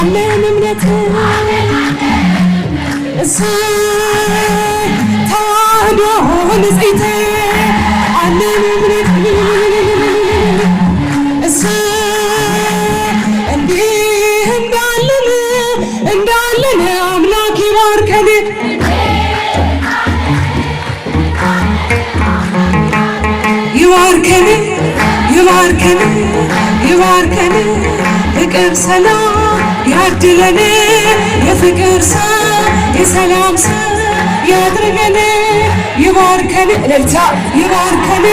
አለን እምነት እሰይ ተዋህዶ ንጽሕት አለን እምነት እሰይ እንዲህ እንዳለን አምላክ ይባርከን ይባርከን ይባርከን ይባርከን ፍቅር ሰላም ያድለን የፍቅር ሰው የሰላም ሰው ያድርገን ይባርከን እልልታ ይባርከን